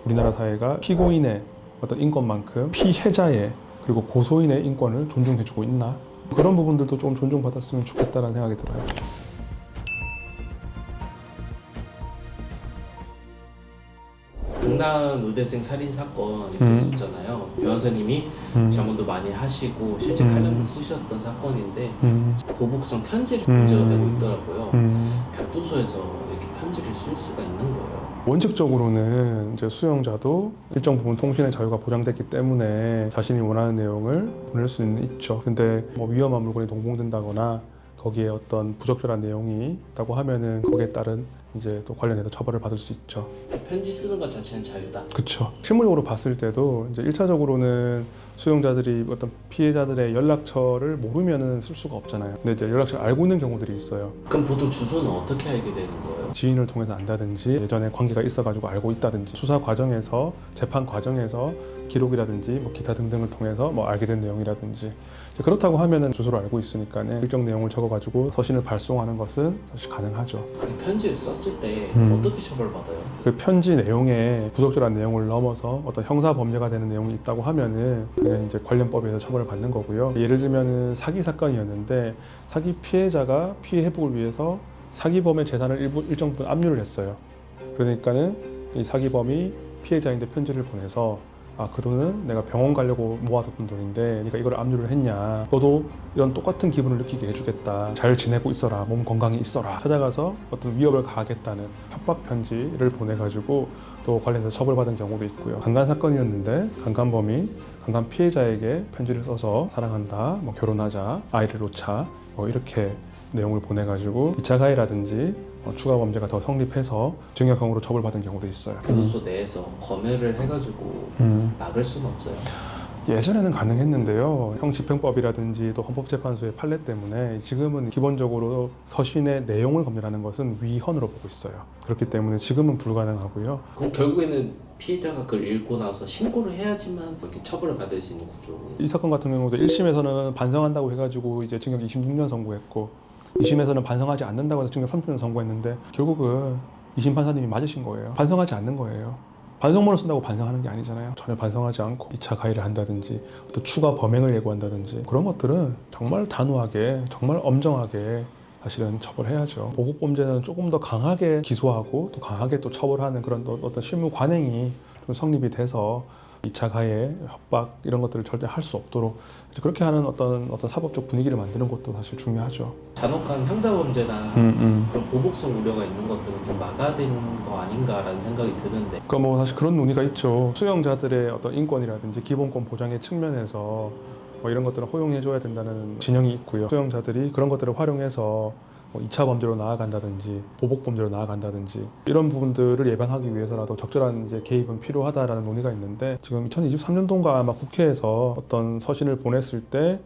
우리나라 사회가 피고인의 어떤 인권만큼 피해자의 그리고 고소인의 인권을 존중해주고 있나? 그런 부분들도 좀 존중받았으면 좋겠다는 생각이 들어요. 강남 의대생 살인 사건 있었잖아요. 변호사님이 자문도 많이 하시고 실제 칼럼도 쓰셨던 사건인데 보복성 편지를 문제가 되고 있더라고요. 교도소에서 이렇게 편지를 쓸 수가 있는 거예요. 원칙적으로는 이제 수용자도 일정 부분 통신의 자유가 보장됐기 때문에 자신이 원하는 내용을 보낼 수는 있죠. 근데 뭐 위험한 물건이 동봉된다거나 거기에 어떤 부적절한 내용이 있다고 하면은 거기에 따른 이제 또 관련해서 처벌을 받을 수 있죠. 편지 쓰는 것 자체는 자유다. 그렇죠. 실무적으로 봤을 때도 이제 1차적으로는 수용자들이 어떤 피해자들의 연락처를 모르면은 쓸 수가 없잖아요. 근데 이제 연락처를 알고 있는 경우들이 있어요. 그럼 보통 주소는 어떻게 알게 되는 거예요? 지인을 통해서 안다든지 예전에 관계가 있어가지고 알고 있다든지 수사 과정에서 재판 과정에서 기록이라든지 뭐 기타 등등을 통해서 뭐 알게 된 내용이라든지 그렇다고 하면은 주소를 알고 있으니까 일정 내용을 적어가지고 서신을 발송하는 것은 사실 가능하죠. 그 편지를 썼을 때 어떻게 처벌받아요? 그 편지 내용에 부적절한 내용을 넘어서 어떤 형사 범죄가 되는 내용이 있다고 하면은 그냥 이제 관련법에서 처벌을 받는 거고요. 예를 들면은 사기 사건이었는데 사기 피해자가 피해 회복을 위해서 사기범의 재산을 일정 부분 압류를 했어요. 그러니까는 이 사기범이 피해자인데 편지를 보내서 그 돈은 내가 병원 가려고 모아뒀던 돈인데 네가 이걸 압류를 했냐, 너도 이런 똑같은 기분을 느끼게 해주겠다, 잘 지내고 있어라, 몸 건강히 있어라, 찾아가서 어떤 위협을 가하겠다는 협박 편지를 보내가지고 또 관련해서 처벌받은 경우도 있고요. 강간 사건이었는데 강간범이 강간 피해자에게 편지를 써서 사랑한다, 뭐 결혼하자, 아이를 놓자, 뭐 이렇게 내용을 보내가지고 2차 가해라든지 추가 범죄가 더 성립해서 징역형으로 처벌받은 경우도 있어요. 교도소 내에서 검열을 해가지고 막을 수는 없어요. 예전에는 가능했는데요. 형집행법이라든지 또 헌법재판소의 판례 때문에 지금은 기본적으로 서신의 내용을 검열하는 것은 위헌으로 보고 있어요. 그렇기 때문에 지금은 불가능하고요. 그럼 결국에는 피해자가 그걸 읽고 나서 신고를 해야지만 이렇게 처벌을 받을 수 있는 구조. 이 사건 같은 경우도 1심에서는 반성한다고 해가지고 이제 징역 26년 선고했고 2심에서는 반성하지 않는다고 해서 징역 30년 선고했는데 결국은 2심 판사님이 맞으신 거예요. 반성하지 않는 거예요. 반성문을 쓴다고 반성하는 게 아니잖아요. 전혀 반성하지 않고 2차 가해를 한다든지 또 추가 범행을 예고한다든지 그런 것들은 정말 단호하게 정말 엄정하게 사실은 처벌해야죠. 보복범죄는 조금 더 강하게 기소하고 또 강하게 또 처벌하는 그런 어떤 실무 관행이 좀 성립이 돼서 2차 가해, 협박 이런 것들을 절대 할 수 없도록 그렇게 하는 어떤 사법적 분위기를 만드는 것도 사실 중요하죠. 잔혹한 형사범죄나 그런 보복성 우려가 있는 것들은 좀 막아야 되는 거 아닌가라는 생각이 드는데. 그러니까 뭐 사실 그런 논의가 있죠. 수용자들의 어떤 인권이라든지 기본권 보장의 측면에서 뭐 이런 것들을 허용해줘야 된다는 진영이 있고요. 수용자들이 그런 것들을 활용해서 뭐 2차 범죄로 나아간다든지 보복 범죄로 나아간다든지 이런 부분들을 예방하기 위해서라도 적절한 이제 개입은 필요하다라는 논의가 있는데 지금 2023년도인가 아마 국회에서 어떤 서신을 보냈을 때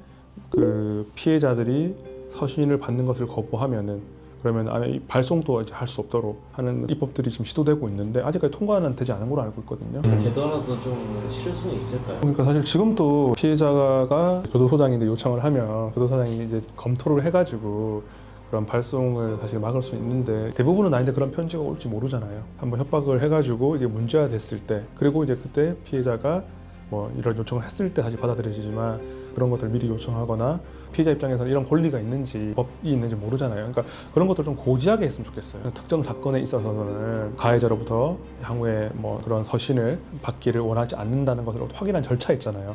그 피해자들이 서신을 받는 것을 거부하면은 그러면 아예 발송도 이제 할 수 없도록 하는 입법들이 지금 시도되고 있는데 아직까지 통과는 되지 않은 걸로 알고 있거든요. 되더라도 좀 실효성이 있을까요? 그러니까 사실 지금도 피해자가 교도소장인데 요청을 하면 교도소장이 이제 검토를 해가지고 그런 발송을 사실 막을 수 있는데 대부분은 아닌데 그런 편지가 올지 모르잖아요. 한번 협박을 해가지고 이게 문제가 됐을 때 그리고 이제 그때 피해자가 뭐 이런 요청을 했을 때 다시 받아들여지지만 그런 것들 미리 요청하거나 피해자 입장에서는 이런 권리가 있는지 법이 있는지 모르잖아요. 그러니까 그런 것들 좀 고지하게 했으면 좋겠어요. 특정 사건에 있어서는 가해자로부터 향후에 뭐 그런 서신을 받기를 원하지 않는다는 것을 확인한 절차 있잖아요.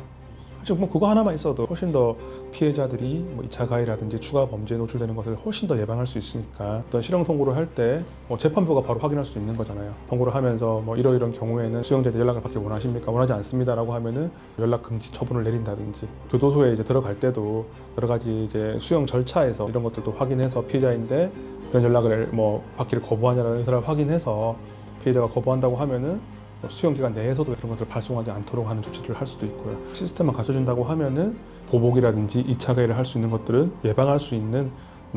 지금 뭐 그거 하나만 있어도 훨씬 더 피해자들이 뭐 2차 가해라든지 추가 범죄에 노출되는 것을 훨씬 더 예방할 수 있으니까 어떤 실형 선고를 할 때 뭐 재판부가 바로 확인할 수 있는 거잖아요. 선고를 하면서 뭐 이런 경우에는 수용자한테 연락을 받기 원하십니까? 원하지 않습니다라고 하면은 연락 금지 처분을 내린다든지 교도소에 이제 들어갈 때도 여러 가지 이제 수용 절차에서 이런 것들도 확인해서 피해자인데 이런 연락을 뭐 받기를 거부하냐라는 사람을 확인해서 피해자가 거부한다고 하면은 수용 기간 내에서도 그런 것을 발송하지 않도록 하는 조치를 할 수도 있고요. 시스템만 갖춰준다고 하면은 보복이라든지 2차 가해를 할 수 있는 것들은 예방할 수 있는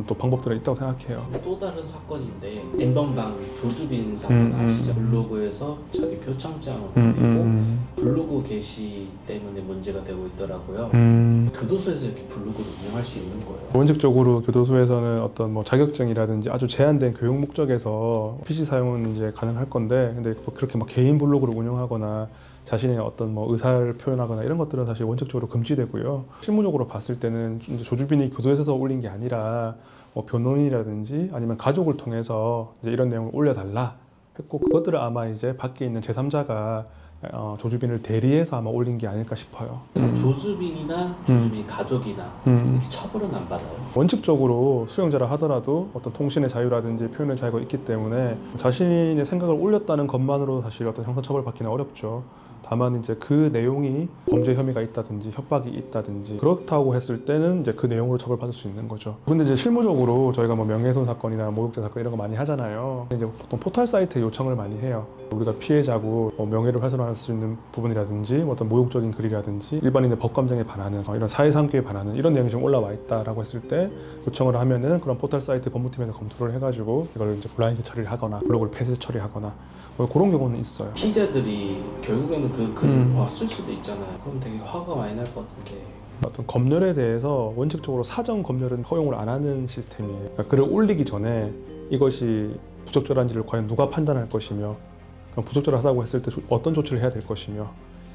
또 방법들은 있다고 생각해요. 또 다른 사건인데 N번방 조주빈 사건 아시죠? 블로그에서 자기 표창장을 올리고 블로그 게시 때문에 문제가 되고 있더라고요. 교도소에서 이렇게 블로그를 운영할 수 있는 거예요. 원칙적으로 교도소에서는 어떤 뭐 자격증이라든지 아주 제한된 교육 목적에서 PC 사용은 이제 가능할 건데, 근데 뭐 그렇게 막 개인 블로그를 운영하거나 자신의 어떤 뭐 의사를 표현하거나 이런 것들은 사실 원칙적으로 금지되고요. 실무적으로 봤을 때는 이제 조주빈이 교도소에서 올린 게 아니라 뭐 변호인이라든지 아니면 가족을 통해서 이제 이런 내용을 올려달라 했고, 그것들을 아마 이제 밖에 있는 제3자가 조주빈을 대리해서 아마 올린 게 아닐까 싶어요. 조주빈이나 조주빈 가족이나 이렇게 처벌은 안 받아요? 원칙적으로 수용자라 하더라도 어떤 통신의 자유라든지 표현의 자유가 있기 때문에 자신의 생각을 올렸다는 것만으로 사실 어떤 형사처벌 받기는 어렵죠. 다만 이제 그 내용이 범죄 혐의가 있다든지 협박이 있다든지 그렇다고 했을 때는 이제 그 내용으로 처벌받을 수 있는 거죠. 근데 이제 실무적으로 저희가 뭐 명예훼손 사건이나 모욕죄 사건 이런 거 많이 하잖아요. 이제 보통 포털 사이트에 요청을 많이 해요. 우리가 피해자고 뭐 명예를 훼손할 수 있는 부분이라든지 뭐 어떤 모욕적인 글이라든지 일반인의 법감정에 반하는 이런 사회상규에 반하는 이런 내용이 좀 올라와 있다라고 했을 때 요청을 하면은 그런 포털 사이트 법무팀에서 검토를 해가지고 이걸 이제 블라인드 처리를 하거나 블로그를 폐쇄 처리하거나 뭐 그런 경우는 있어요. 피해자들이 결국에는 그 글을 봤을 수도 있잖아요. 그럼 되게 화가 많이 날 것 같은데. 어떤 검열에 대해서 원칙적으로 사전 검열은 허용을 안 하는 시스템이에요. 그러니까 글을 올리기 전에 이것이 부적절한지를 과연 누가 판단할 것이며, 그럼 부적절하다고 했을 때 어떤 조치를 해야 될 것이며,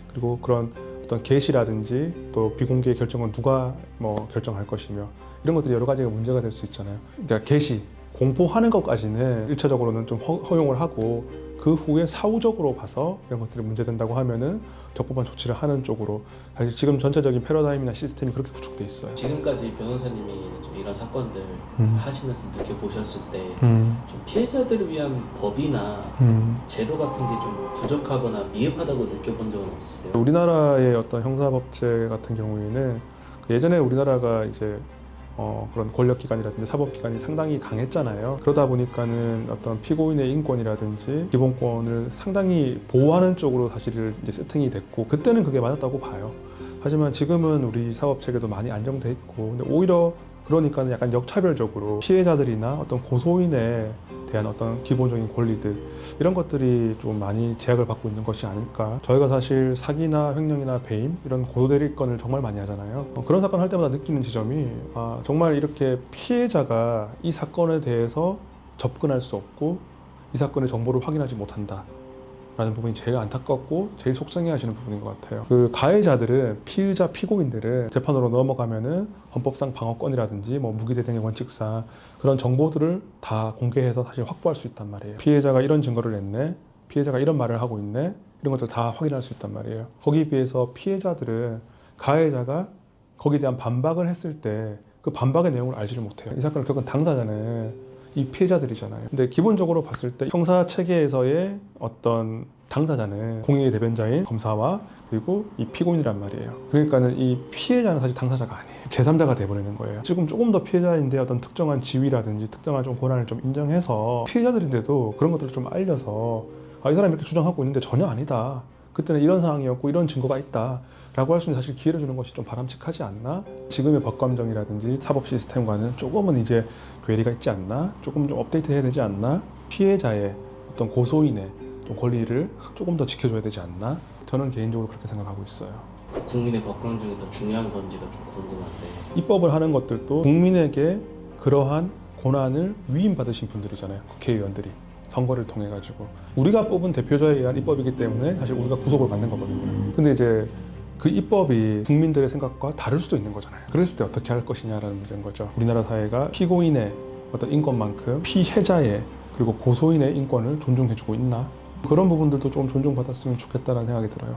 그리고 그런 어떤 게시라든지 또 비공개 결정은 누가 뭐 결정할 것이며, 이런 것들이 여러 가지가 문제가 될 수 있잖아요. 그러니까 게시, 공포하는 것까지는 1차적으로는 좀 허용을 하고, 그 후에 사후적으로 봐서 이런 것들이 문제된다고 하면은 적법한 조치를 하는 쪽으로, 사실 지금 전체적인 패러다임이나 시스템이 그렇게 구축돼 있어요. 지금까지 변호사님이 좀 이런 사건들 하시면서 느껴보셨을 때 좀 피해자들을 위한 법이나 제도 같은 게 좀 부족하거나 미흡하다고 느껴본 적은 없으세요? 우리나라의 어떤 형사법제 같은 경우에는 예전에 우리나라가 이제 그런 권력기관이라든지 사법기관이 상당히 강했잖아요. 그러다 보니까는 어떤 피고인의 인권이라든지 기본권을 상당히 보호하는 쪽으로 사실 이제 세팅이 됐고, 그때는 그게 맞았다고 봐요. 하지만 지금은 우리 사법체계도 많이 안정돼 있고, 근데 오히려 그러니까는 약간 역차별적으로 피해자들이나 어떤 고소인에 대한 어떤 기본적인 권리들, 이런 것들이 좀 많이 제약을 받고 있는 것이 아닐까. 저희가 사실 사기나 횡령이나 배임 이런 고소대리건을 정말 많이 하잖아요. 그런 사건 할 때마다 느끼는 지점이 정말 이렇게 피해자가 이 사건에 대해서 접근할 수 없고 이 사건의 정보를 확인하지 못한다 라는 부분이 제일 안타깝고 제일 속상해하시는 부분인 것 같아요. 그 가해자들은, 피의자, 피고인들은 재판으로 넘어가면은 헌법상 방어권이라든지 뭐 무기대등의 원칙상 그런 정보들을 다 공개해서 사실 확보할 수 있단 말이에요. 피해자가 이런 증거를 냈네, 피해자가 이런 말을 하고 있네, 이런 것들 다 확인할 수 있단 말이에요. 거기에 비해서 피해자들은 가해자가 거기에 대한 반박을 했을 때 그 반박의 내용을 알지를 못해요. 이 사건을 겪은 당사자는 이 피해자들이잖아요. 근데 기본적으로 봤을 때 형사 체계에서의 어떤 당사자는 공익의 대변자인 검사와 그리고 이 피고인이란 말이에요. 그러니까는 이 피해자는 사실 당사자가 아니에요. 제3자가 돼버리는 거예요. 지금 조금 더 피해자인데 어떤 특정한 지위라든지 특정한 좀 권한을 좀 인정해서 피해자들인데도 그런 것들을 좀 알려서 이 사람이 이렇게 주장하고 있는데 전혀 아니다. 그때는 이런 상황이었고 이런 증거가 있다 라고 할 수 있는 사실 기회를 주는 것이 좀 바람직하지 않나? 지금의 법감정이라든지 사법 시스템과는 조금은 이제 괴리가 있지 않나? 조금 좀 업데이트 해야 되지 않나? 피해자의 어떤 고소인의 좀 권리를 조금 더 지켜줘야 되지 않나? 저는 개인적으로 그렇게 생각하고 있어요. 국민의 법감정이 더 중요한 건지가 좀 궁금한데. 입법을 하는 것들도 국민에게 그러한 권한을 위임받으신 분들이잖아요. 국회의원들이. 선거를 통해 가지고 우리가 뽑은 대표자에 의한 입법이기 때문에 사실 우리가 구속을 받는 거거든요. 근데 이제 그 입법이 국민들의 생각과 다를 수도 있는 거잖아요. 그랬을 때 어떻게 할 것이냐라는 문제인 거죠. 우리나라 사회가 피고인의 어떤 인권만큼 피해자의 그리고 고소인의 인권을 존중해주고 있나? 그런 부분들도 좀 존중받았으면 좋겠다는 생각이 들어요.